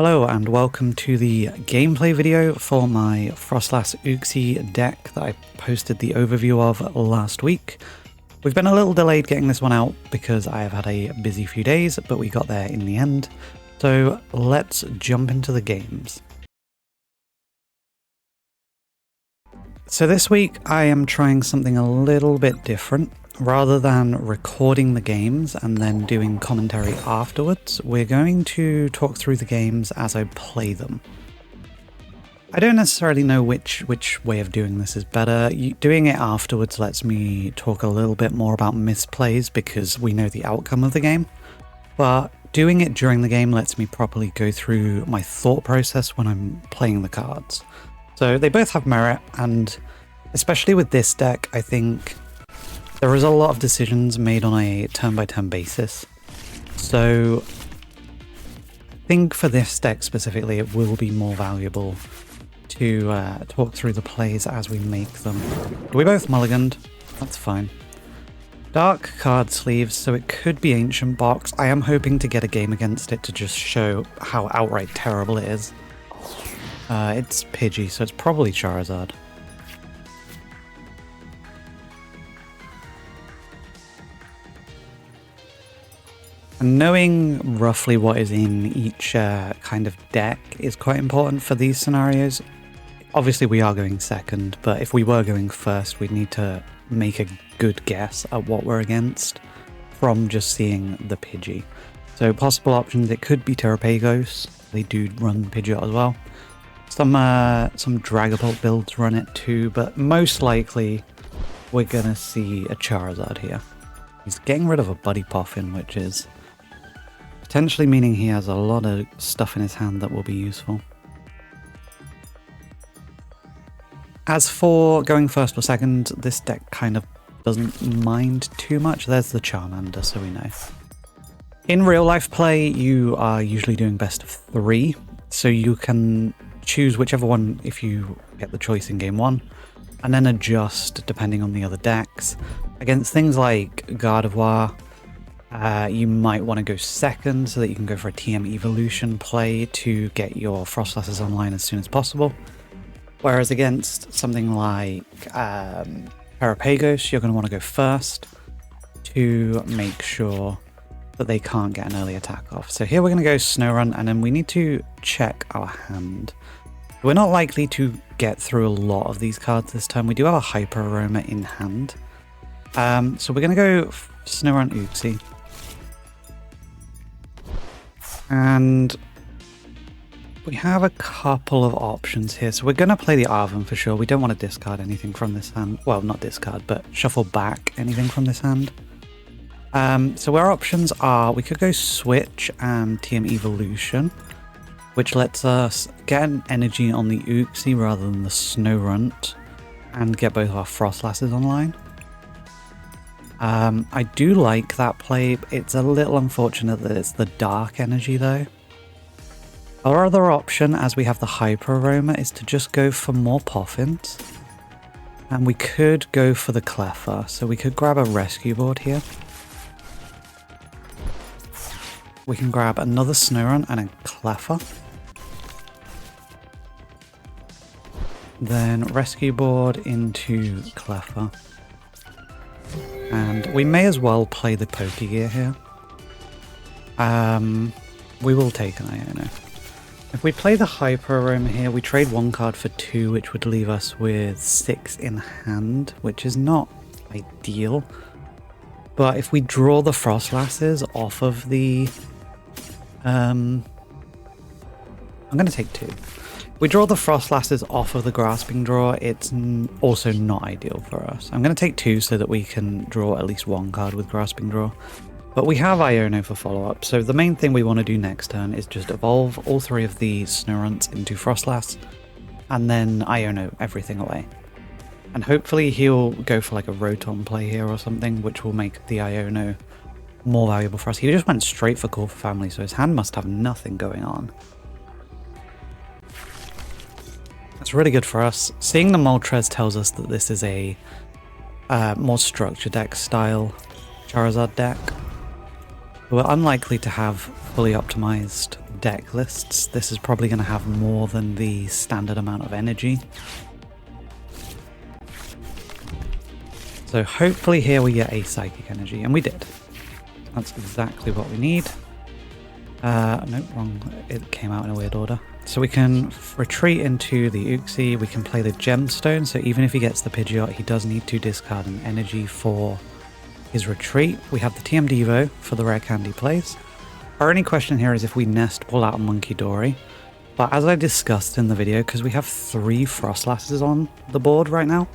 Hello and welcome to the gameplay video for my Froslass Uxie deck that I posted the overview of last week. We've been a little delayed getting this one out because I have had a busy few days, but we got there in the end. So let's jump into the games. So this week I am trying something a little bit different. Rather than recording the games and then doing commentary afterwards, we're going to talk through the games as I play them. I don't necessarily know which way of doing this is better. Doing it afterwards lets me talk a little bit more about misplays because we know the outcome of the game, but doing it during the game lets me properly go through my thought process when I'm playing the cards. So they both have merit, and especially with this deck, I think there is a lot of decisions made on a turn-by-turn basis. So I think for this deck specifically, it will be more valuable to talk through the plays as we make them. We both mulliganed. That's fine. Dark card sleeves, so it could be Ancient Box. I am hoping to get a game against it to just show how outright terrible it is. It's Pidgey, so it's probably Charizard. And knowing roughly what is in each kind of deck is quite important for these scenarios. Obviously we are going second, but if we were going first, we'd need to make a good guess at what we're against from just seeing the Pidgey. So possible options, it could be Terrapagos. They do run Pidgeot as well. Some Dragapult builds run it too, but most likely we're gonna see a Charizard here. He's getting rid of a Buddy Poffin, which is potentially meaning he has a lot of stuff in his hand that will be useful. As for going first or second, this deck kind of doesn't mind too much. There's the Charmander, so we know. In real life play, you are usually doing best of 3, so you can choose whichever one if you get the choice in game 1, and then adjust depending on the other decks. Against things like Gardevoir, you might want to go second so that you can go for a TM evolution play to get your Frostlasses online as soon as possible. Whereas against something like Terrapagos, you're going to want to go first to make sure that they can't get an early attack off. So here we're going to go Snow-Run, and then we need to check our hand. We're not likely to get through a lot of these cards this time. We do have a Hyper Aroma in hand. So we're going to go Snow-Run Uxie. And we have a couple of options here. So we're going to play the Arven for sure. We don't want to discard anything from this hand. Well, not discard, but shuffle back anything from this hand. So our options are, we could go Switch and TM Evolution, which lets us get an energy on the Uxie rather than the Snow-Runt, and get both our Frostlasses online. I do like that play. It's a little unfortunate that it's the dark energy though. Our other option, as we have the Hyper Aroma, is to just go for more Poffins. And we could go for the Cleffa, so we could grab a Rescue Board here. We can grab another Snow-Run and a Cleffa. Then Rescue Board into Cleffa. And we may as well play the Pokegear here. We will take an Iono. If we play the Hyper Aroma here, we trade 1 card for 2, which would leave us with 6 in hand, which is not ideal. But if we draw the Frostlasses off of the... I'm going to take 2. We draw the Frostlasses off of the Grasping Draw, it's also not ideal for us. I'm going to take 2 so that we can draw at least 1 card with Grasping Draw. But we have Iono for follow-up, so the main thing we want to do next turn is just evolve all 3 of the Snow-Runts into Froslass, and then Iono everything away. And hopefully he'll go for like a Rotom play here or something, which will make the Iono more valuable for us. He just went straight for Call for Family, so his hand must have nothing going on. That's really good for us. Seeing the Moltres tells us that this is a more structure deck style Charizard deck. We're unlikely to have fully optimized deck lists. This is probably going to have more than the standard amount of energy. So hopefully here we get a Psychic Energy, and we did. That's exactly what we need. No, wrong. It came out in a weird order. So we can retreat into the Uxie, we can play the Gemstone, so even if he gets the Pidgeot, he does need to discard an energy for his retreat. We have the TM Devo for the rare candy plays. Our only question here is if we nest pull out a Monkey Dory. But as I discussed in the video, because we have 3 Frostlasses on the board right now,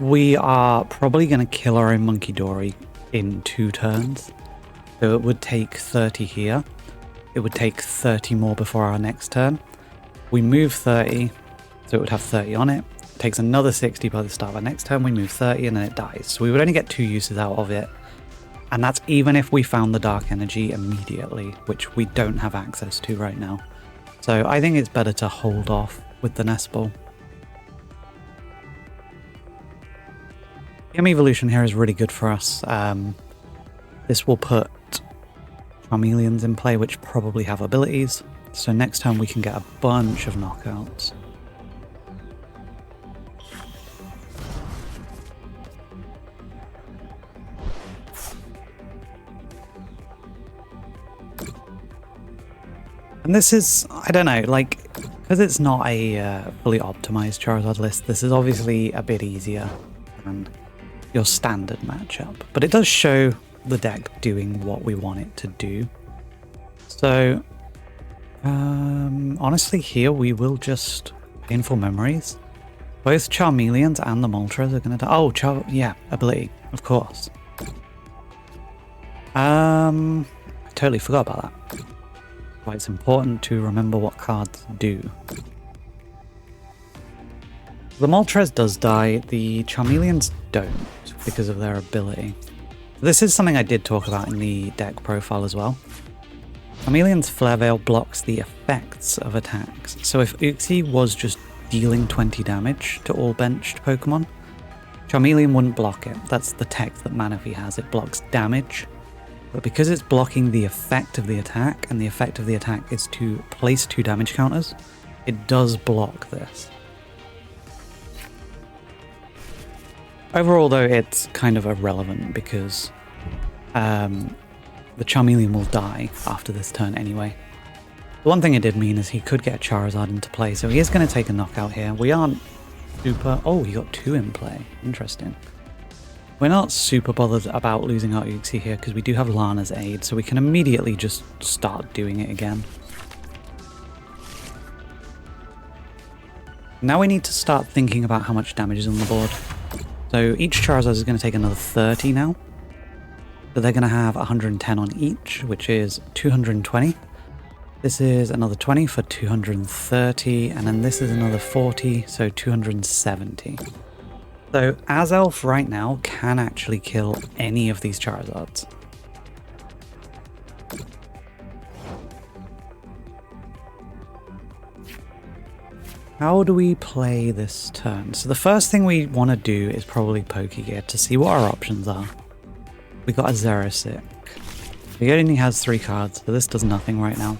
we are probably going to kill our own Monkey Dory in 2 turns. So it would take 30 here. It would take 30 more before our next turn. We move 30, so it would have 30 on it. It takes another 60 by the start of our next turn. We move 30 and then it dies. So we would only get 2 uses out of it. And that's even if we found the Dark Energy immediately, which we don't have access to right now. So I think it's better to hold off with the Nest Ball. TM Evolution here is really good for us. This will put Charmeleons in play, which probably have abilities. So next time we can get a bunch of knockouts. And this is, I don't know, like, because it's not a fully optimized Charizard list, this is obviously a bit easier than your standard matchup. But it does show the deck doing what we want it to do. So, honestly, here we will just Painful Memories. Both Charmeleons and the Moltres are going to die. Oh, yeah, ability, of course. I totally forgot about that. Why it's important to remember what cards do. The Moltres does die, the Charmeleons don't because of their ability. This is something I did talk about in the deck profile as well. Charmeleon's Flare Veil blocks the effects of attacks. So if Uxie was just dealing 20 damage to all benched Pokemon, Charmeleon wouldn't block it. That's the tech that Manaphy has. It blocks damage. But because it's blocking the effect of the attack, and the effect of the attack is to place 2 damage counters, it does block this. Overall, though, it's kind of irrelevant because the Charmeleon will die after this turn anyway. The one thing it did mean is he could get a Charizard into play, so he is going to take a knockout here. We aren't super... Oh, he got 2 in play. Interesting. We're not super bothered about losing our Uxie here because we do have Lana's aid, so we can immediately just start doing it again. Now we need to start thinking about how much damage is on the board. So each Charizard is going to take another 30 now. So they're going to have 110 on each, which is 220. This is another 20 for 230, and then this is another 40, so 270. So Azelf right now can actually kill any of these Charizards. How do we play this turn? So the first thing we want to do is probably Pokegear to see what our options are. We got a Xerosic. He only has 3 cards, so this does nothing right now.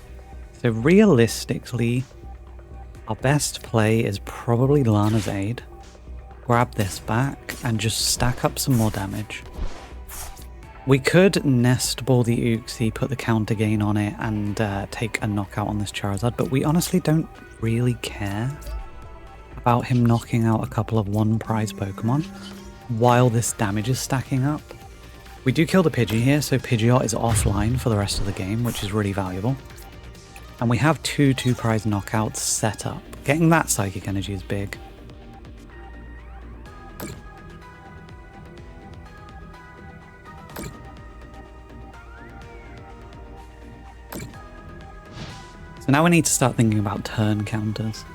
So realistically, our best play is probably Lana's Aid. Grab this back and just stack up some more damage. We could Nest Ball the Uxie, put the counter gain on it, and take a knockout on this Charizard, but we honestly don't really care about him knocking out a couple of 1-prize Pokemon while this damage is stacking up. We do kill the Pidgey here, so Pidgeot is offline for the rest of the game, which is really valuable. And we have 2 2-prize knockouts set up. Getting that Psychic Energy is big. So now we need to start thinking about turn counters.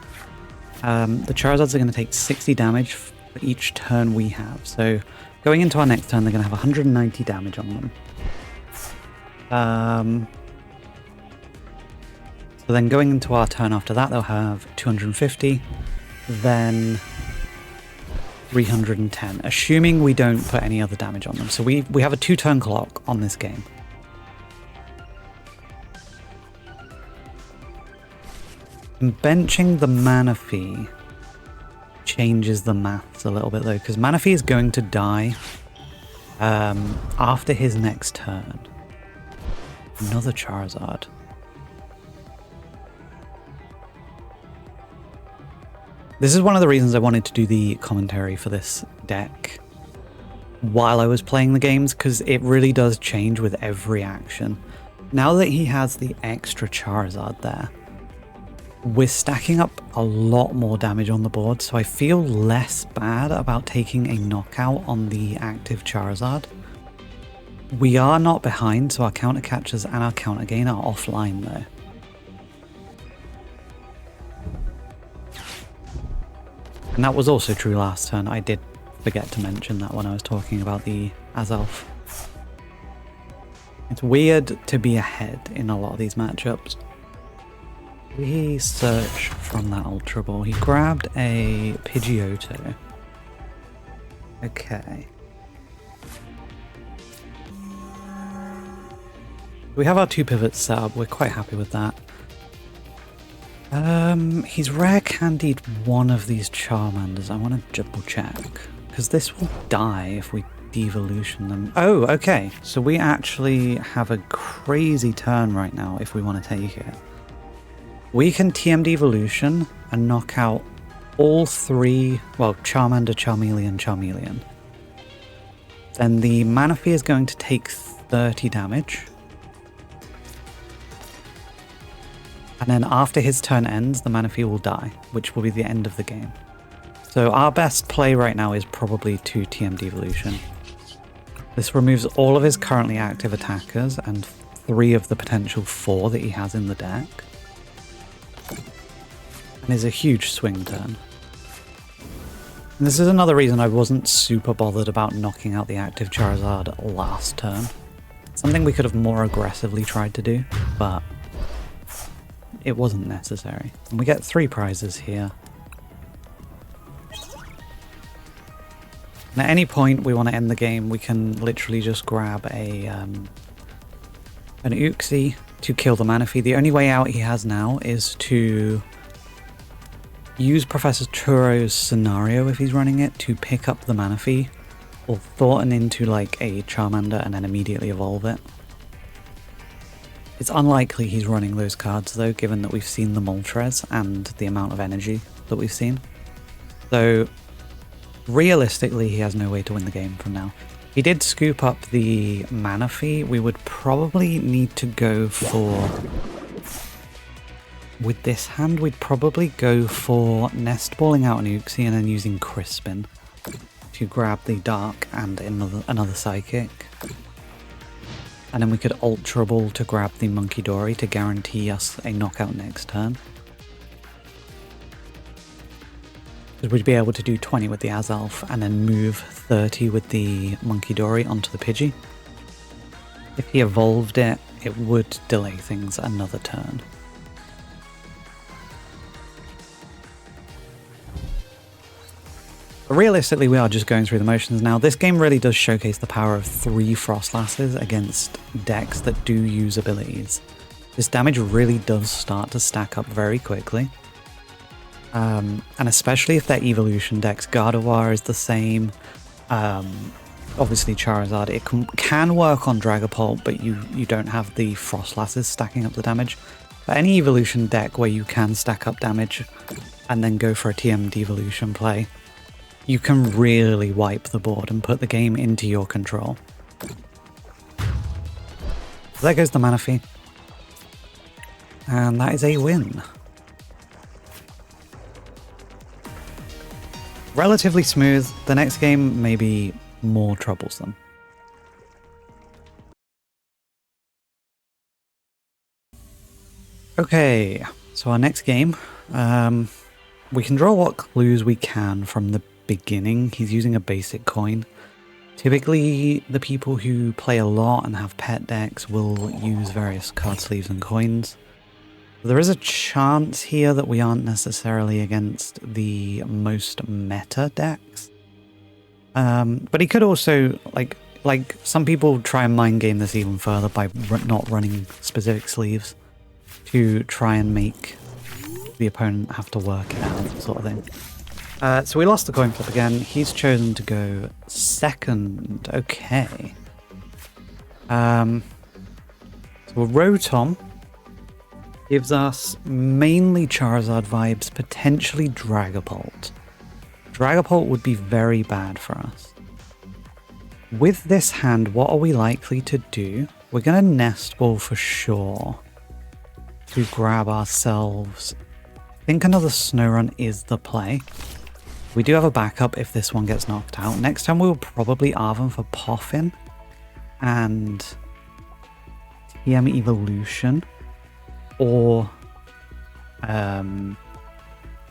The Charizards are going to take 60 damage for each turn we have. So going into our next turn, they're going to have 190 damage on them. So then going into our turn after that, they'll have 250, then 310, assuming we don't put any other damage on them. So we have a 2-turn clock on this game. Benching the mana fee changes the maths a little bit though, because mana fee is going to die after his next turn. Another Charizard. This is one of the reasons I wanted to do the commentary for this deck while I was playing the games, because it really does change with every action. Now that he has the extra Charizard there, we're stacking up a lot more damage on the board, so I feel less bad about taking a knockout on the active Charizard. We are not behind, so our counter catchers and our counter gain are offline though. And that was also true last turn. I did forget to mention that when I was talking about the Azelf. It's weird to be ahead in a lot of these matchups. We search from that Ultra Ball. He grabbed a Pidgeotto. Okay. We have our 2 pivots set up. We're quite happy with that. He's rare candied one of these Charmanders. I want to double check, because this will die if we devolution them. Oh, okay. So we actually have a crazy turn right now if we want to take it. We can TM devolution and knock out all 3, well, Charmander, Charmeleon, Charmeleon. Then the mana fee is going to take 30 damage. And then after his turn ends, the mana fee will die, which will be the end of the game. So our best play right now is probably to TM devolution. This removes all of his currently active attackers and 3 of the potential 4 that he has in the deck. And is a huge swing turn. And this is another reason I wasn't super bothered about knocking out the active Charizard last turn. Something we could have more aggressively tried to do, but it wasn't necessary. And we get 3 prizes here. And at any point we want to end the game, we can literally just grab an Uxie to kill the mana fee. The only way out he has now is to use Professor Turo's scenario if he's running it to pick up the mana fee, or Thornton into like a Charmander and then immediately evolve it. It's unlikely he's running those cards though, given that we've seen the Moltres and the amount of energy that we've seen. So realistically, he has no way to win the game from now. If he did scoop up the mana fee, we would probably need to go for... With this hand, we'd probably go for nest balling out an Uxie and then using Crispin to grab the Dark and another Psychic. And then we could Ultra Ball to grab the Monkey Dory to guarantee us a knockout next turn. Because we'd be able to do 20 with the Azelf and then move 30 with the Monkey Dory onto the Pidgey. If he evolved it, it would delay things another turn. But realistically, we are just going through the motions now. This game really does showcase the power of 3 Frostlasses against decks that do use abilities. This damage really does start to stack up very quickly. And especially if they're evolution decks. Gardevoir is the same. Obviously Charizard. It can work on Dragapult, but you don't have the Frostlasses stacking up the damage. But any evolution deck where you can stack up damage and then go for a TM devolution play, you can really wipe the board and put the game into your control. So there goes the mana fee. And that is a win. Relatively smooth. The next game may be more troublesome. Okay, so our next game, we can draw what clues we can from the beginning. He's using a basic coin. Typically, the people who play a lot and have pet decks will use various card sleeves and coins. There is a chance here that we aren't necessarily against the most meta decks. But he could also, like some people try and mind game this even further by not running specific sleeves to try and make the opponent have to work it out, sort of thing. So we lost the coin flip again. He's chosen to go second. Okay. So a Rotom gives us mainly Charizard vibes, potentially Dragapult. Dragapult would be very bad for us. With this hand, what are we likely to do? We're going to Nest Ball for sure to grab ourselves. I think another Snow Run is the play. We do have a backup if this one gets knocked out. Next time we will probably Arven for Poffin and TM Evolution, or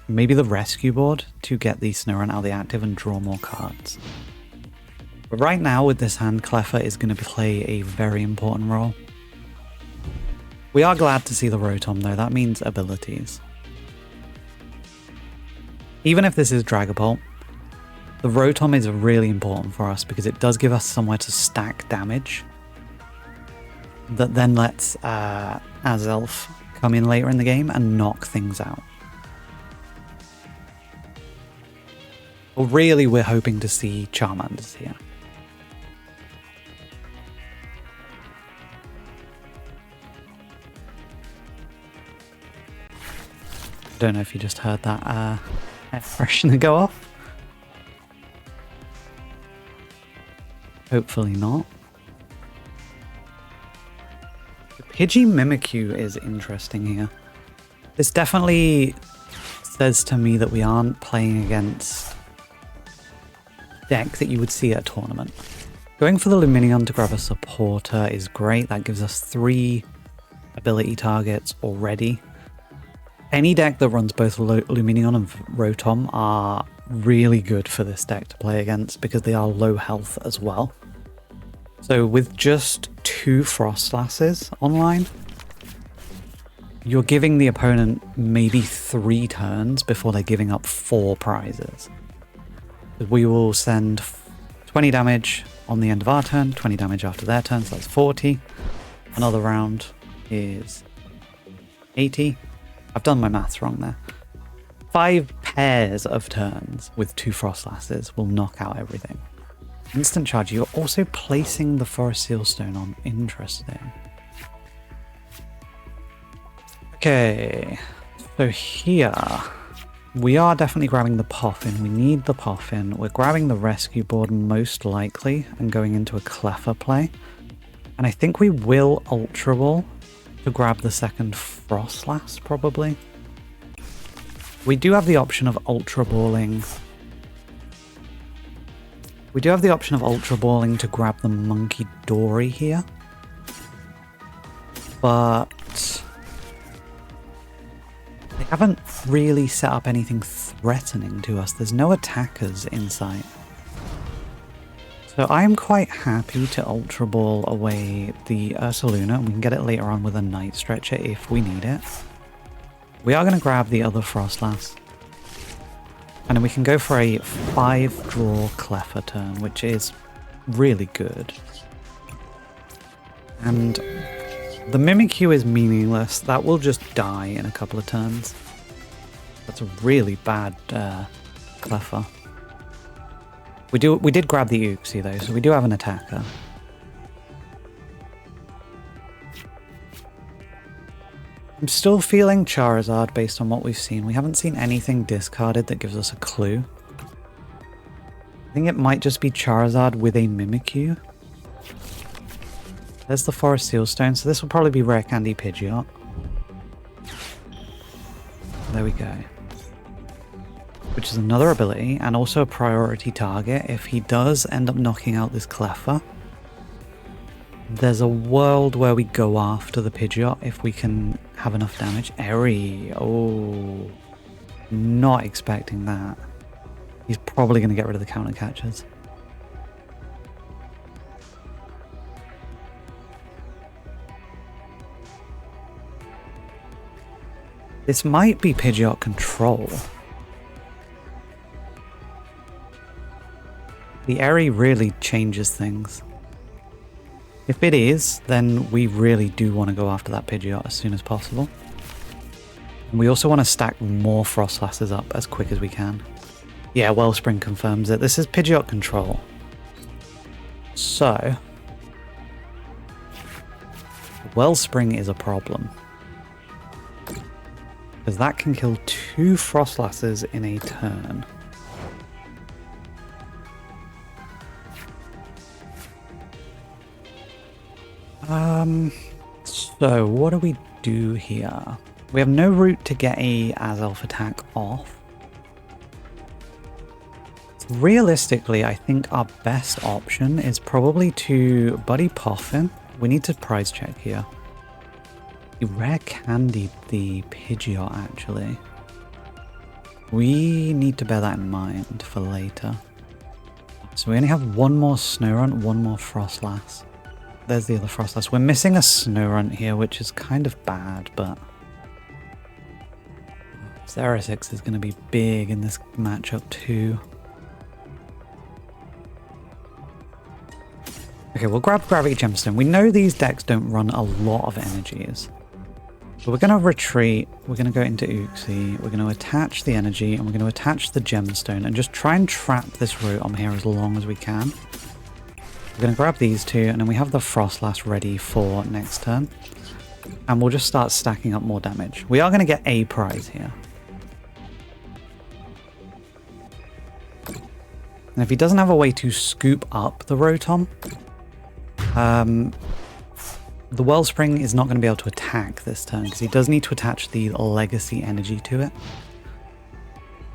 maybe the Rescue Board to get the Snow Run out of the active and draw more cards. But right now with this hand, Cleffa is going to play a very important role. We are glad to see the Rotom though, that means abilities. Even if this is Dragapult, the Rotom is really important for us because it does give us somewhere to stack damage that then lets Azelf come in later in the game and knock things out. Well, really, we're hoping to see Charmanders here. I don't know if you just heard that air freshener go off. Hopefully not. The Pidgey Mimikyu is interesting here. This definitely says to me that we aren't playing against deck that you would see at a tournament. Going for the Lumineon to grab a supporter is great. That gives us 3 ability targets already. Any deck that runs both Lumineon and Rotom are really good for this deck to play against because they are low health as well. So with just 2 Frostlasses online, you're giving the opponent maybe 3 turns before they're giving up 4 prizes. We will send 20 damage on the end of our turn, 20 damage after their turn, so that's 40. Another round is 80. I've done my maths wrong there. 5 pairs of turns with 2 Frostlasses will knock out everything. Instant charge, you're also placing the Forest Seal Stone on. Interesting. Okay, so here we are definitely grabbing the Poffin. We need the Poffin. We're grabbing the Rescue Board most likely and going into a Cleffa play. And I think we will Ultra Ball to grab the second Froslass, probably. We do have the option of Ultra Balling. We do have the option of Ultra Balling to grab the Monkey Dory here. But they haven't really set up anything threatening to us. There's no attackers in sight. So I'm quite happy to Ultra Ball away the Ursaluna, and we can get it later on with a Night Stretcher if we need it. We are going to grab the other Froslass. And then we can go for a 5-draw Cleffa turn, which is really good. And the Mimikyu is meaningless. That will just die in a couple of turns. That's a really bad Cleffa. We did grab the Uxie though, so we do have an attacker. I'm still feeling Charizard based on what we've seen. We haven't seen anything discarded that gives us a clue. I think it might just be Charizard with a Mimikyu. There's the Forest Seal Stone, so this will probably be Rare Candy Pidgeot. There we go. Which is another ability, and also a priority target. If he does end up knocking out this Cleffa, there's a world where we go after the Pidgeot if we can have enough damage. Airy, oh, not expecting that. He's probably going to get rid of the counter catchers. This might be Pidgeot control. The Airy really changes things. If it is, then we really do want to go after that Pidgeot as soon as possible. And we also want to stack more Frostlasses up as quick as we can. Yeah, Wellspring confirms it. This is Pidgeot control. So, Wellspring is a problem. Because that can kill 2 Frostlasses in a turn. So what do we do here? We have no route to get a Azelf attack off. Realistically, I think our best option is probably to Buddy Poffin. We need to prize check here. We rare candied the Pidgeot, actually. We need to bear that in mind for later. So we only have one more Snorunt, one more Froslass. There's the other Froslass. We're missing a Snorunt here, which is kind of bad, but Xerosix is going to be big in this matchup too. Okay, we'll grab Gravity Gemstone. We know these decks don't run a lot of energies. So we're going to retreat, we're going to go into Uxie, we're going to attach the energy, and we're going to attach the Gemstone, and just try and trap this Rotom here as long as we can. We're going to grab these two, and then we have the Froslass ready for next turn. And we'll just start stacking up more damage. We are going to get a prize here. And if he doesn't have a way to scoop up the Rotom, the Wellspring is not going to be able to attack this turn, because he does need to attach the Legacy energy to it.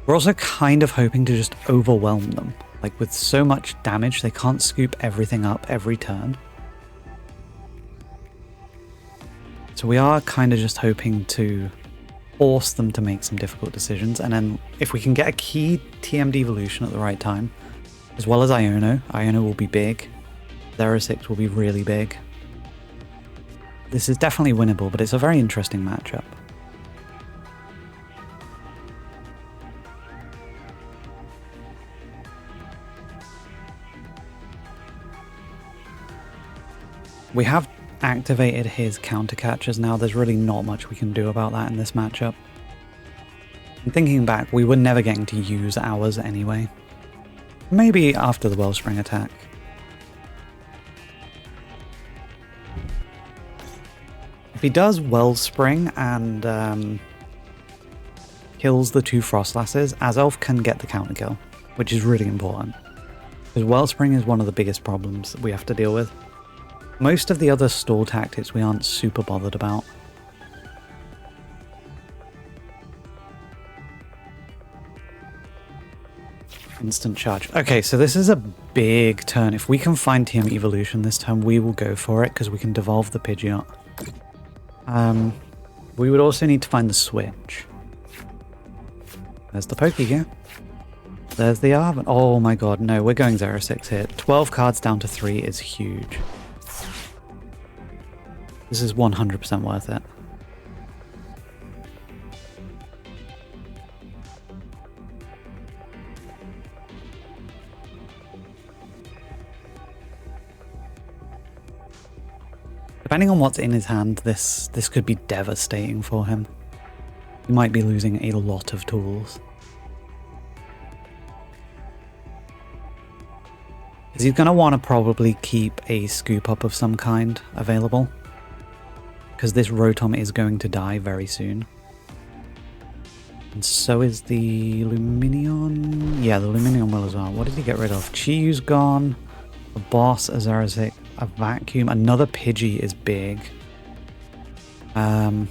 We're also kind of hoping to just overwhelm them. Like, with so much damage, they can't scoop everything up every turn. So we are kind of just hoping to force them to make some difficult decisions. And then if we can get a key TM devolution at the right time, as well as Iono will be big. Xerosix will be really big. This is definitely winnable, but it's a very interesting matchup. We have activated his counter catchers now. There's really not much we can do about that in this matchup. And thinking back, we were never getting to use ours anyway. Maybe after the Wellspring attack. If he does Wellspring and kills the 2 Frostlasses, Azelf can get the counter kill, which is really important. Because Wellspring is one of the biggest problems we have to deal with. Most of the other stall tactics we aren't super bothered about. Instant charge. Okay, so this is a big turn. If we can find TM Evolution this turn, we will go for it, because we can devolve the Pidgeot. We would also need to find the switch. There's the Pokegear. There's the Arven. Oh my god, no, we're going 0-6 here. 12 cards down to 3 is huge. This is 100% worth it. Depending on what's in his hand, this could be devastating for him. He might be losing a lot of tools. Because he's going to want to probably keep a scoop up of some kind available. Because this Rotom is going to die very soon. And so is the Lumineon. Yeah, the Lumineon will as well. What did he get rid of? Chiyu's gone. A boss, a Xerosix, a Vacuum. Another Pidgey is big. Fire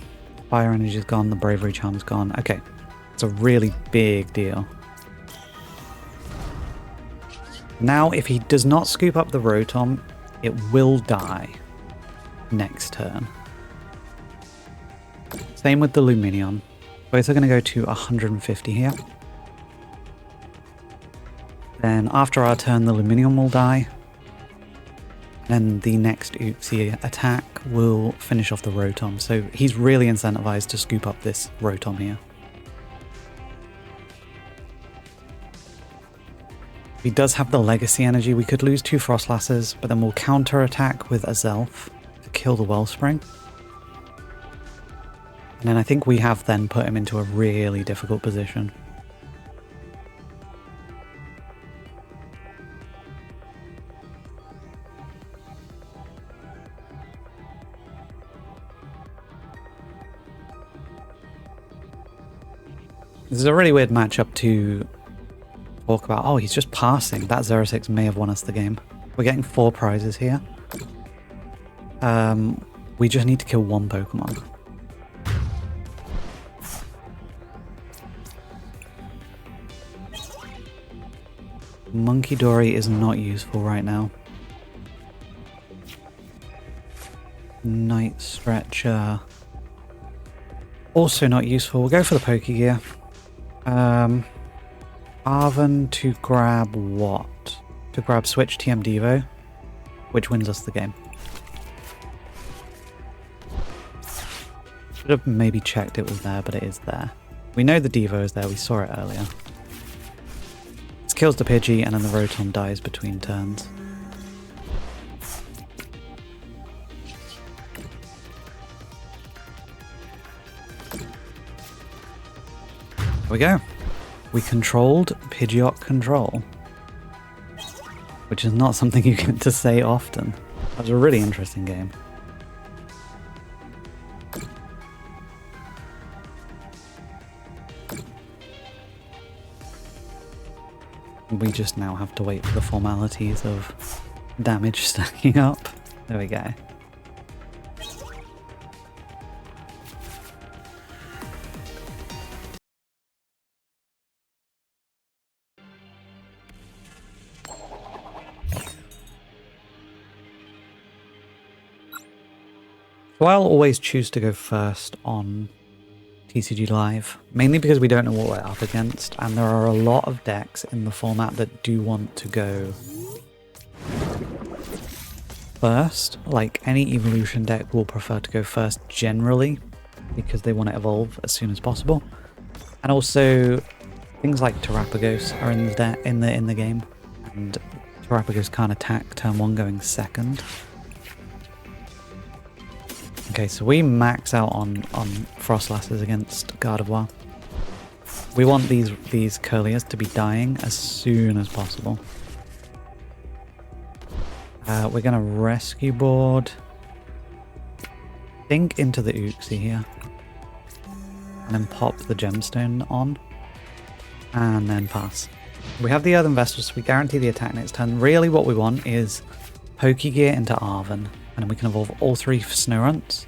Energy's gone. The Bravery Charm's gone. Okay. It's a really big deal. Now, if he does not scoop up the Rotom, it will die next turn. Same with the Lumineon. Both are going to go to 150 here. Then after our turn, the Lumineon will die. And the next Uxie attack will finish off the Rotom. So he's really incentivized to scoop up this Rotom here. If he does have the Legacy energy, we could lose 2 Frostlasses, but then we'll counter attack with Azelf to kill the Wellspring. And then I think we have then put him into a really difficult position. This is a really weird matchup to talk about. Oh, he's just passing. That 0-6 may have won us the game. We're getting 4 prizes here. We just need to kill 1 Pokemon. Monkey Dory is not useful right now. Night Stretcher. Also not useful. We'll go for the Pokegear. Arven to grab what? To grab Switch TM Devo, which wins us the game. Should have maybe checked it was there, but it is there. We know the Devo is there, we saw it earlier. This kills the Pidgey, and then the Rotom dies between turns. There we go. We controlled Pidgeot Control, which is not something you get to say often. That was a really interesting game. We just now have to wait for the formalities of damage stacking up. There we go. So I'll always choose to go first on TCG Live, mainly because we don't know what we're up against, and there are a lot of decks in the format that do want to go first. Like any evolution deck will prefer to go first generally, because they want to evolve as soon as possible. And also things like Terrapagos are in the game, and Terrapagos can't attack turn 1 going second. Okay, so we max out on Frostlasses against Gardevoir. We want these Curliers to be dying as soon as possible. We're going to rescue board. Think into the Uxie here. And then pop the gemstone on. And then pass. We have the Earthen Vessel, so we guarantee the attack next turn. Really what we want is Pokegear into Arven. And then we can evolve all 3 Snowrunts.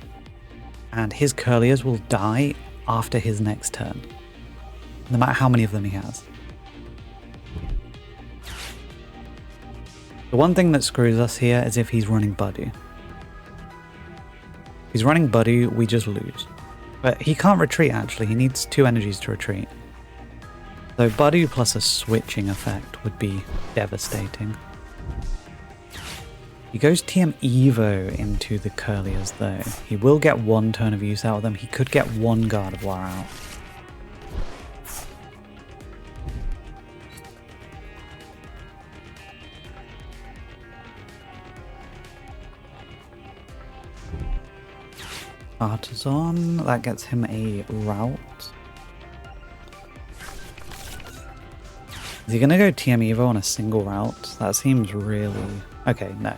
And his Curliers will die after his next turn. No matter how many of them he has. The one thing that screws us here is if he's running Budew. If he's running Budew, we just lose. But he can't retreat actually, he needs 2 energies to retreat. So Budew plus a switching effect would be devastating. He goes TM Evo into the Curliers though. He will get 1 turn of use out of them. He could get 1 Gardevoir out. Artisan, that gets him a route. Is he gonna go TM Evo on a single route? That seems really... Okay, no.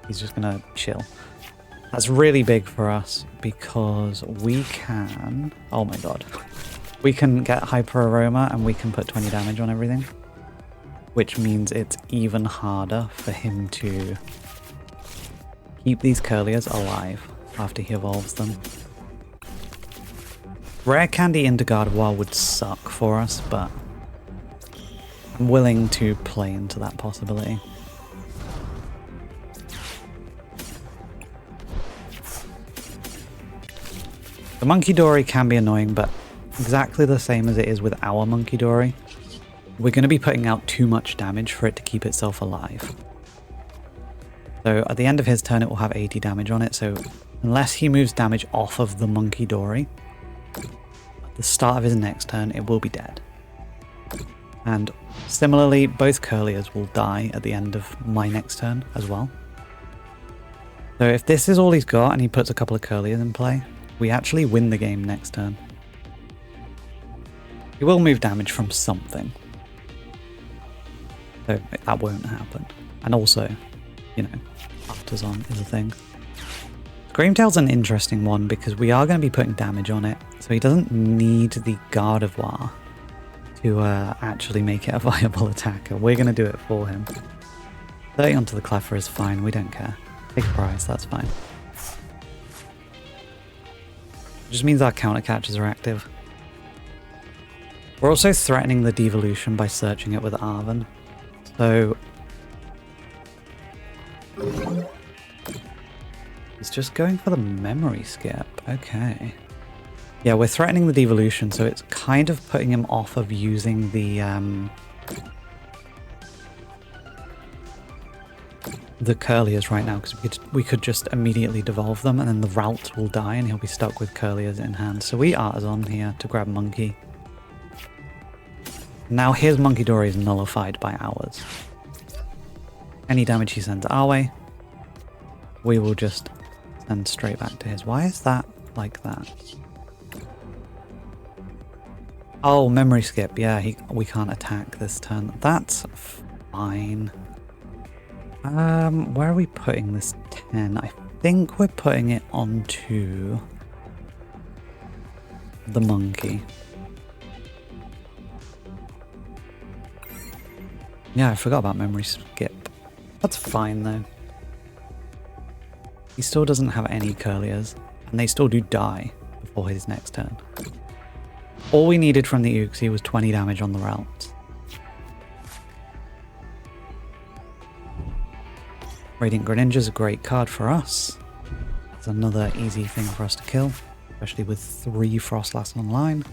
He's just gonna chill. That's really big for us because we can... Oh my god. We can get Hyper Aroma and we can put 20 damage on everything. Which means it's even harder for him to keep these Curliers alive after he evolves them. Rare Candy into Gardevoir would suck for us, but I'm willing to play into that possibility. The Monkey Dory can be annoying, but exactly the same as it is with our Monkey Dory. We're going to be putting out too much damage for it to keep itself alive. So at the end of his turn it will have 80 damage on it, so unless he moves damage off of the Monkey Dory, at the start of his next turn it will be dead. And similarly, both Curliers will die at the end of my next turn as well. So if this is all he's got and he puts a couple of Curliers in play, We actually win the game next turn. We will move damage from something. So that won't happen. And also, you know, Afterzon is a thing. Screamtail's an interesting one because we are going to be putting damage on it. So he doesn't need the Gardevoir to actually make it a viable attacker. We're going to do it for him. 30 onto the Cleffer is fine. We don't care. Take a prize. That's fine. It just means our counter catches are active. We're also threatening the devolution by searching it with Arven. So he's just going for the memory skip. Okay. Yeah, we're threatening the devolution, so it's kind of putting him off of using the Curliers right now, because we could just immediately devolve them, and then the route will die, and he'll be stuck with Curliers in hand. So we Artisan here to grab Monkey. Now his Monkey Dory is nullified by ours. Any damage he sends our way, we will just send straight back to his. Why is that like that? Oh, memory skip. Yeah, we can't attack this turn. That's fine. Where are we putting this 10? I think we're putting it onto the Monkey. Yeah, I forgot about memory skip. That's fine though. He still doesn't have any Curliers, and they still do die before his next turn. All we needed from the Uxie was 20 damage on the route. Radiant Greninja's a great card for us. It's another easy thing for us to kill, especially with 3 Froslass online.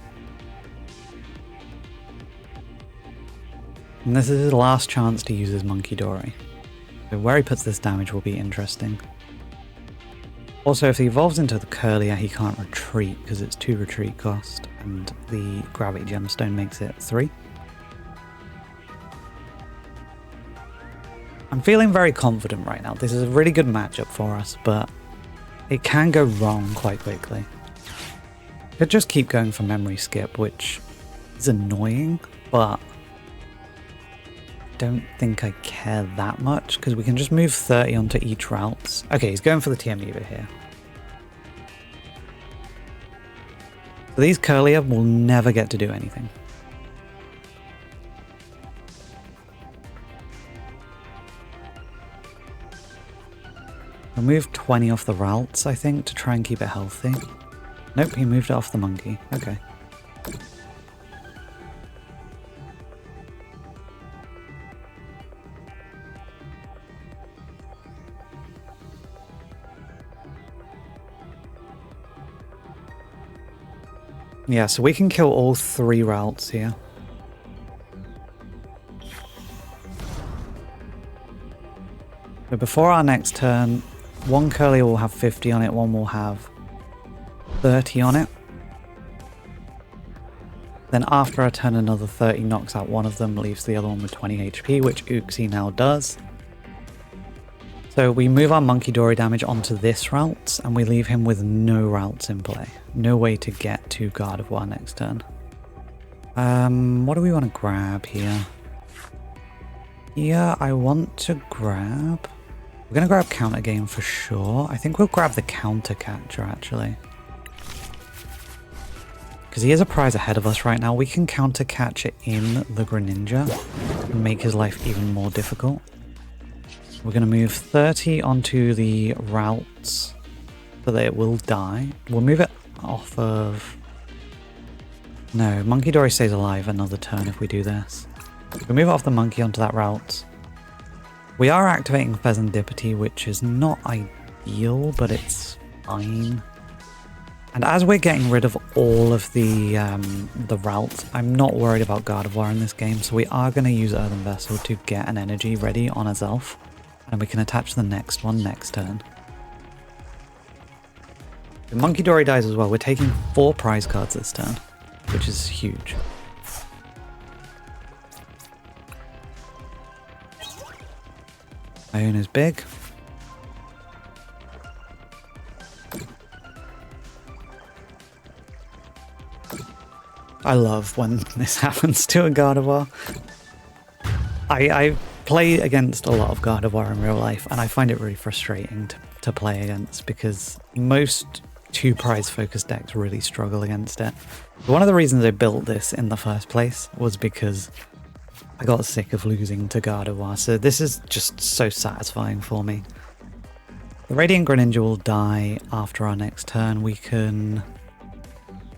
And this is his last chance to use his Monkey Dory. So where he puts this damage will be interesting. Also, if he evolves into the Curlier, he can't retreat because it's 2 retreat cost, and the Gravity Gemstone makes it 3. I'm feeling very confident right now. This is a really good matchup for us, but it can go wrong quite quickly. Could just keep going for memory skip, which is annoying, but I don't think I care that much because we can just move 30 onto each route. Okay, he's going for the TM Evo here. So these Curlier will never get to do anything. I'll move 20 off the routes, I think, to try and keep it healthy. Nope, he moved it off the Monkey. Okay. Yeah, so we can kill all 3 routes here. But before our next turn, one Curlier will have 50 on it, one will have 30 on it. Then after our turn, another 30 knocks out one of them, leaves the other one with 20 HP, which Uxie now does. So we move our Monkey Dory damage onto this route, and we leave him with no routes in play. No way to get to Gardevoir next turn. What do we want to grab here? Yeah, I want to grab... We're going to grab Counter Game for sure. I think we'll grab the Counter Catcher, actually. Because he is a prize ahead of us right now. We can Counter Catch it in the Greninja and make his life even more difficult. We're going to move 30 onto the routes so that it will die. We'll move it off of... No, Monkey Dory stays alive another turn if we do this. We'll move it off the Monkey onto that route. We are activating Pheasantipity, which is not ideal, but it's fine. And as we're getting rid of all of the routes, I'm not worried about Gardevoir in this game, so we are going to use Earthen Vessel to get an energy ready on ourselves, and we can attach the next one next turn. The Monkey Dory dies as well. We're taking 4 prize cards this turn, which is huge. Iona's big. I love when this happens to a Gardevoir. I play against a lot of Gardevoir in real life, and I find it really frustrating to play against because most 2 prize focused decks really struggle against it. One of the reasons I built this in the first place was because I got sick of losing to Gardevoir, so this is just so satisfying for me. The Radiant Greninja will die after our next turn. We can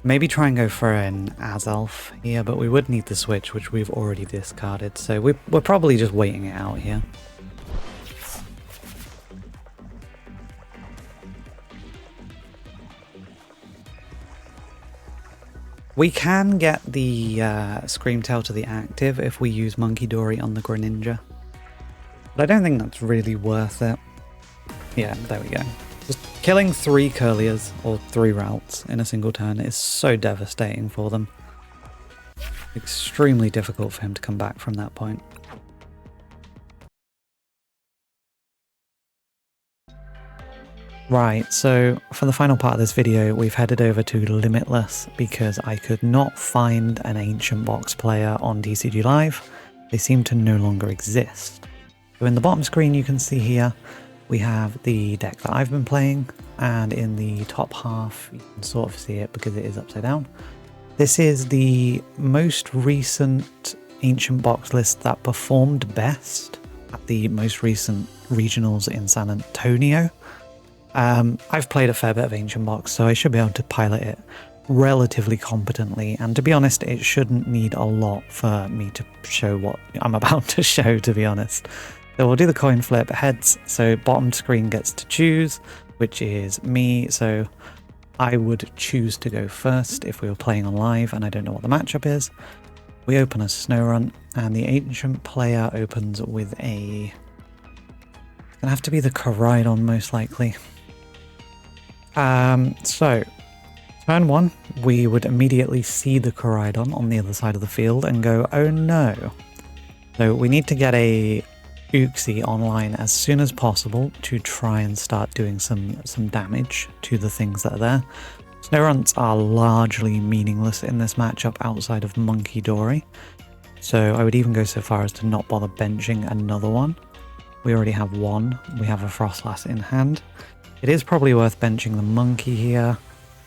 maybe try and go for an Azelf here, but we would need the switch, which we've already discarded, so we're probably just waiting it out here. We can get the Screamtail to the active if we use Monkey Dory on the Greninja, but I don't think that's really worth it. Yeah, there we go. Just killing 3 Curliers or 3 routes in a single turn is so devastating for them. Extremely difficult for him to come back from that point. Right, so for the final part of this video, we've headed over to Limitless because I could not find an Ancient Box player on TCG Live. They seem to no longer exist. So in the bottom screen you can see here, we have the deck that I've been playing, and in the top half you can sort of see it because it is upside down. This is the most recent Ancient Box list that performed best at the most recent regionals in San Antonio. I've played a fair bit of Ancient Box, so I should be able to pilot it relatively competently, and to be honest, it shouldn't need a lot for me to show what I'm about to show, to be honest. So we'll do the coin flip. Heads, so bottom screen gets to choose, which is me, so I would choose to go first if we were playing on live and I don't know what the matchup is. We open a Snorunt, and the Ancient player opens with a... It's gonna have to be the Koraidon most likely. So turn 1, we would immediately see the Koraidon on the other side of the field and go, oh no. So we need to get a Uxie online as soon as possible to try and start doing some damage to the things that are there. Snowrunts are largely meaningless in this matchup outside of Monkey Dory, so I would even go so far as to not bother benching another one. We already have one, we have a Froslass in hand. It is probably worth benching the Monkey here,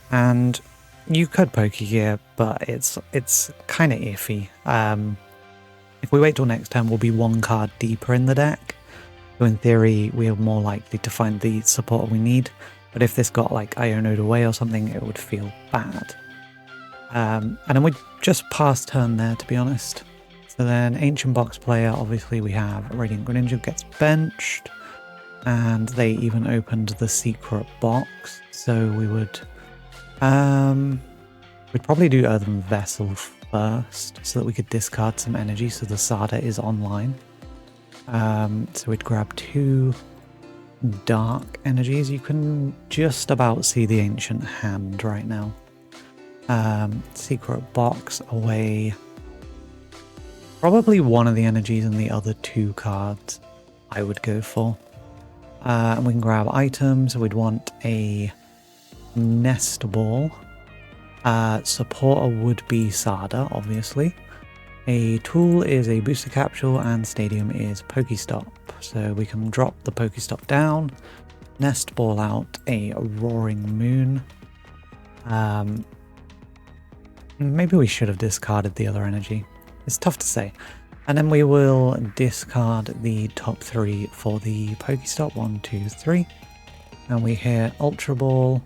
and you could Pokegear, but it's kind of iffy. If we wait till next turn, we'll be 1 card deeper in the deck. So in theory, we are more likely to find the support we need. But if this got like Iono'd away or something, it would feel bad. And then we just pass turn there, to be honest. So then Ancient Box player, obviously we have Radiant Greninja gets benched. And they even opened the secret box. So we would... we'd probably do Earthen Vessel first, so that we could discard some energy so the Sada is online. So we'd grab 2 dark energies. You can just about see the Ancient hand right now. Secret box away. Probably one of the energies and the other 2 cards I would go for. And we can grab items. We'd want a Nest Ball. Supporter would be Sada, obviously. A tool is a booster capsule, and stadium is Pokestop. So we can drop the Pokestop down, Nest Ball out a Roaring Moon. Maybe we should have discarded the other energy. It's tough to say. And then we will discard the top 3 for the Pokestop. 1, 2, 3. And we hit Ultra Ball.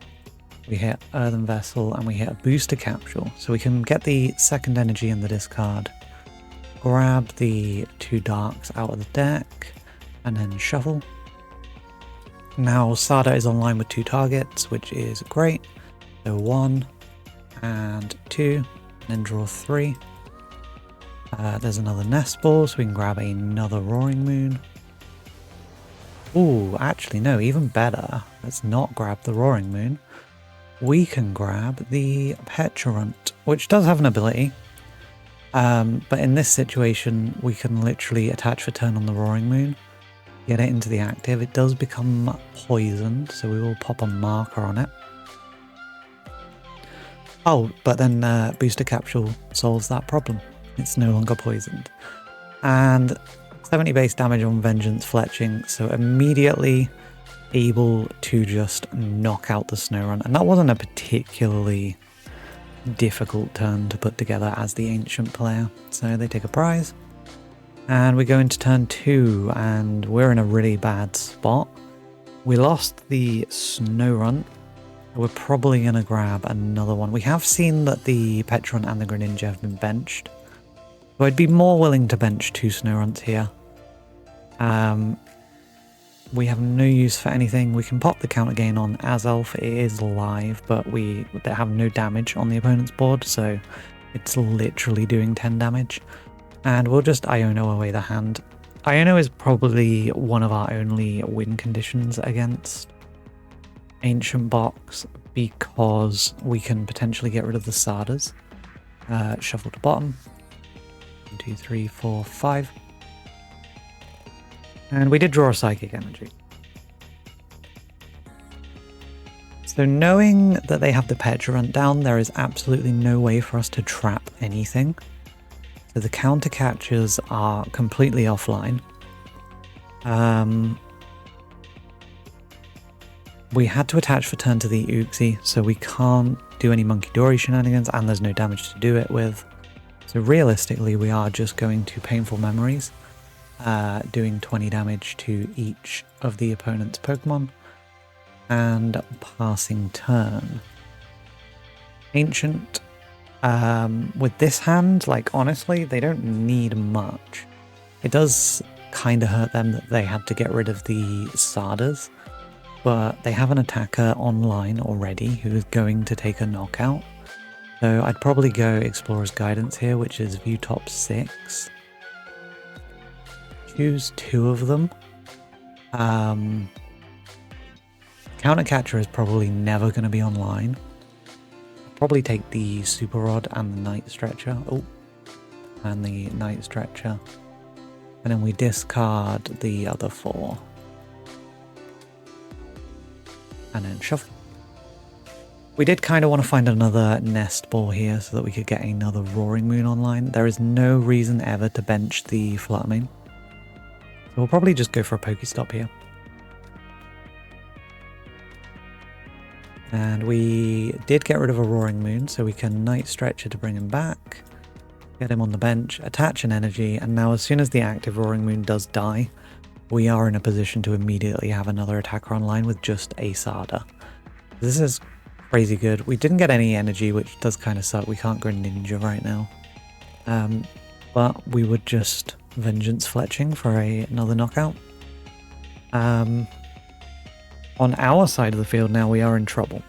We hit Earthen Vessel, and we hit a booster capsule. So we can get the second energy in the discard, grab the 2 darks out of the deck, and then shuffle. Now Sada is online with 2 targets, which is great. So 1 and 2, and then draw 3. There's another Nest Ball, so we can grab another Roaring Moon. Ooh, actually no, even better. Let's not grab the Roaring Moon. We can grab the Petulant, which does have an ability, but in this situation we can literally attach for turn on the Roaring Moon, get it into the active. It does become poisoned, so we will pop a marker on it. Oh, but then booster capsule solves that problem. It's no longer poisoned. And 70 base damage on Vengeance Fletching, so immediately able to just knock out the Snow Run. And that wasn't a particularly difficult turn to put together as the Ancient player. So they take a prize. And we go into turn 2, and we're in a really bad spot. We lost the Snow Run. We're probably going to grab another one. We have seen that the Petron and the Greninja have been benched. So I'd be more willing to bench 2 Snow Runs here. We have no use for anything. We can pop the counter gain on Azelf. It is live, but they have no damage on the opponent's board, so it's literally doing 10 damage. And we'll just Iono away the hand. Iono is probably one of our only win conditions against Ancient Box, because we can potentially get rid of the Sardas. Shuffle to bottom. 1, 2, 3, 4, 5. And we did draw a Psychic Energy. So knowing that they have the Petra down, there is absolutely no way for us to trap anything. So the counter catchers are completely offline. We had to attach for turn to the Uxie, so we can't do any Monkey Dory shenanigans, and there's no damage to do it with. So realistically, we are just going to Painful Memories, doing 20 damage to each of the opponent's Pokemon, and passing turn. Ancient, with this hand, like honestly, they don't need much. It does kind of hurt them that they had to get rid of the Sardas, but they have an attacker online already who is going to take a knockout. So I'd probably go Explorer's Guidance here, which is view top 6. Choose 2 of them. Counter Catcher is probably never going to be online. I'll probably take the Super Rod and the Night Stretcher. Oh, and the Night Stretcher. And then we discard the other 4. And then shuffle. We did kind of want to find another Nest Ball here so that we could get another Roaring Moon online. There is no reason ever to bench the Fluttermane. So we'll probably just go for a Pokestop here. And we did get rid of a Roaring Moon, so we can Night Stretcher to bring him back. Get him on the bench, attach an energy, and now as soon as the active Roaring Moon does die, we are in a position to immediately have another attacker online with just a Sarda. This is crazy good. We didn't get any energy, which does kind of suck. We can't go Ninja right now. But we would just Vengeance Fletching for another knockout. On our side of the field now, we are in trouble.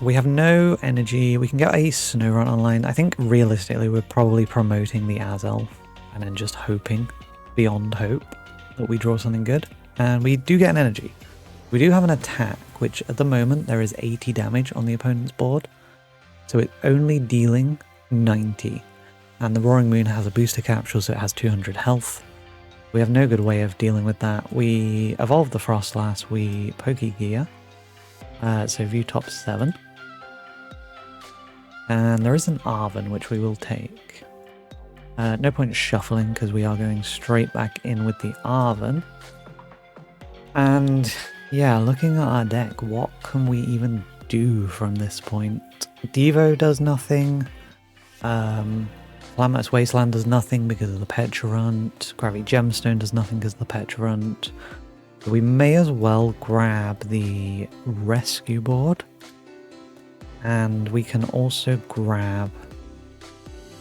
We have no energy. We can get a Snow Run online. I think realistically we're probably promoting the Azelf and then just hoping beyond hope that we draw something good. And we do get an energy. We do have an attack, which at the moment there is 80 damage on the opponent's board. So it's only dealing 90. And the Roaring Moon has a booster capsule, so it has 200 health. We have no good way of dealing with that. We evolve the Froslass, we Pokegear. So view top 7. And there is an Arven, which we will take. No point shuffling, because we are going straight back in with the Arven. And yeah, looking at our deck, what can we even do from this point? Devo does nothing. Calamitous Wasteland does nothing because of the Petrarunt. Gravity Gemstone does nothing because of the Petrarunt. So we may as well grab the Rescue Board. And we can also grab...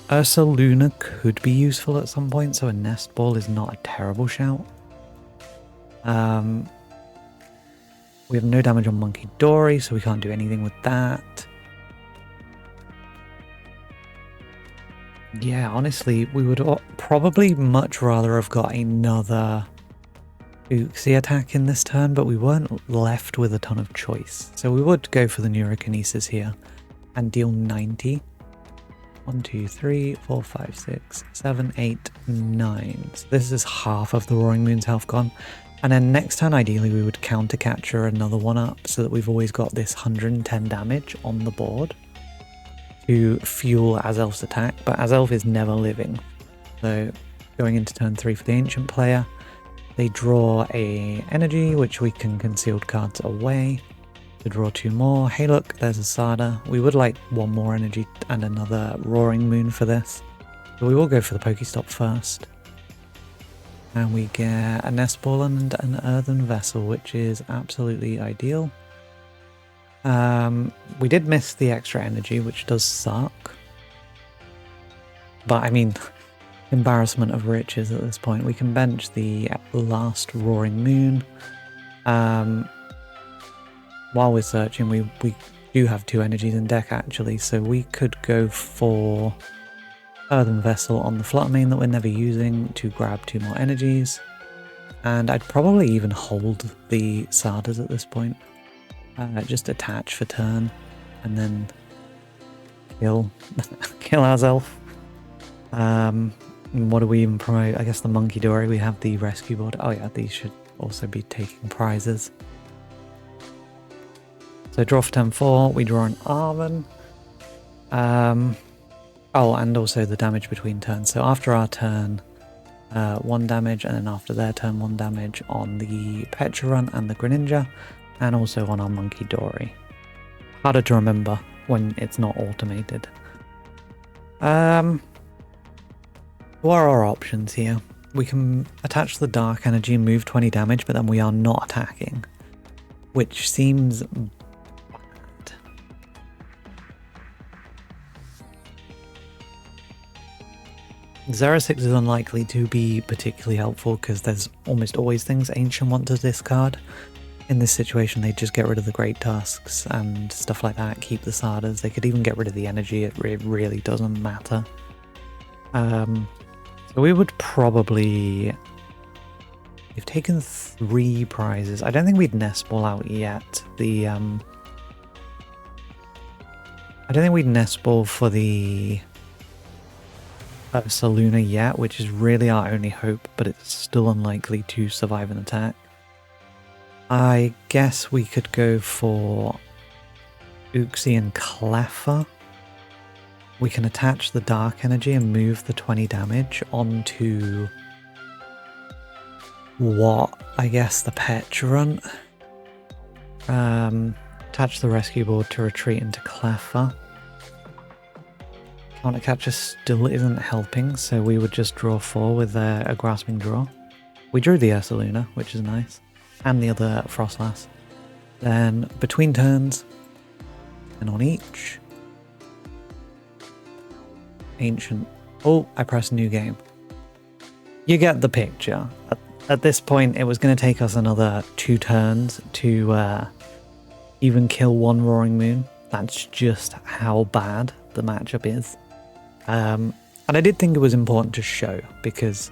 Ursaluna could be useful at some point, so a Nest Ball is not a terrible shout. We have no damage on Monkey Dory, so we can't do anything with that. Yeah, honestly, we would probably much rather have got another Uxie attack in this turn, but we weren't left with a ton of choice. So we would go for the Neurokinesis here and deal 90. 1, 2, 3, 4, 5, 6, 7, 8, 9. So this is half of the Roaring Moon's health gone. And then next turn, ideally, we would counter capture another one up so that we've always got this 110 damage on the board to fuel Azelf's attack. But Azelf is never living. So going into turn 3 for the Ancient player, they draw a energy, which we can concealed cards away to draw 2 more. Hey look, there's a Sada. We would like 1 more energy and another Roaring Moon for this. So we will go for the Pokestop first. And we get a Nest Ball and an Earthen Vessel, which is absolutely ideal. We did miss the extra energy, which does suck. But I mean, embarrassment of riches at this point. We can bench the last Roaring Moon. While we're searching, we do have 2 energies in deck actually, so we could go for Earthen Vessel on the Flutter Mane that we're never using to grab 2 more energies. And I'd probably even hold the Sardas at this point. Just attach for turn and then kill Azelf. What do we even promote? I guess the Monkey Dory. We have the rescue board. Oh yeah, these should also be taking prizes. So draw for turn 4, we draw an Arven. Oh, and also the damage between turns. So after our turn, 1 damage, and then after their turn, 1 damage on the Petrarun and the Greninja, and also on our Monkey Dory. Harder to remember when it's not automated. What are our options here? We can attach the Dark Energy and move 20 damage, but then we are not attacking, which seems bad. Xerasix is unlikely to be particularly helpful because there's almost always things Ancient want to discard. In this situation, they just get rid of the Great Tusks and stuff like that, keep the Sardas. They could even get rid of the energy, it really doesn't matter. So we would probably... We've taken 3 prizes. I don't think we'd Nest Ball out yet. I don't think we'd Nest Ball for the Saluna yet, which is really our only hope, but it's still unlikely to survive an attack. I guess we could go for Uxie and Cleffa. We can attach the Dark Energy and move the 20 damage onto what? I guess the Petrarun. Attach the rescue board to retreat into Cleffa. Counter Capture still isn't helping, so we would just draw 4 with a Grasping Draw. We drew the Ursaluna, which is nice, and the other Froslass. Then between turns, and on each, Ancient. Oh, I pressed New Game. You get the picture. At this point, it was going to take us another 2 turns to even kill 1 Roaring Moon. That's just how bad the matchup is. And I did think it was important to show, because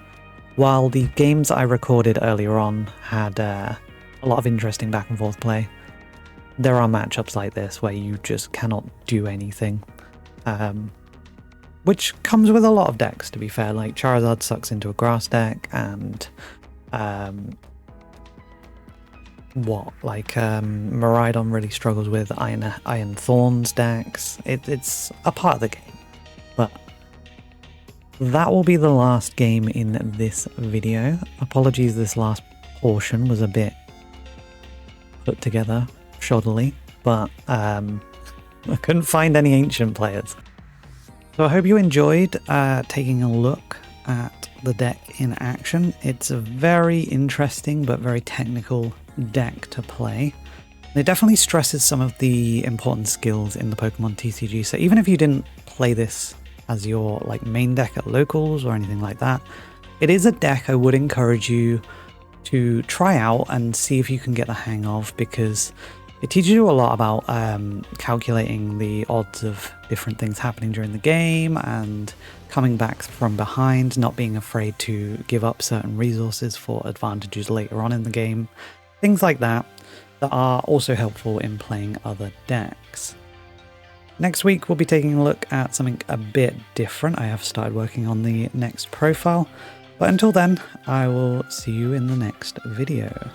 while the games I recorded earlier on had a lot of interesting back and forth play, there are matchups like this where you just cannot do anything. Which comes with a lot of decks, to be fair. Like Charizard sucks into a grass deck, and Miraidon really struggles with Iron Thorns decks. It's a part of the game. But that will be the last game in this video. Apologies, this last portion was a bit put together shoddily, but I couldn't find any Ancient players. So I hope you enjoyed taking a look at the deck in action. It's a very interesting but very technical deck to play. It definitely stresses some of the important skills in the Pokemon TCG, so even if you didn't play this as your main deck at locals or anything like that, it is a deck I would encourage you to try out and see if you can get the hang of, because it teaches you a lot about calculating the odds of different things happening during the game and coming back from behind, not being afraid to give up certain resources for advantages later on in the game. Things like that are also helpful in playing other decks. Next week we'll be taking a look at something a bit different. I have started working on the next profile, But until then, I will see you in the next video.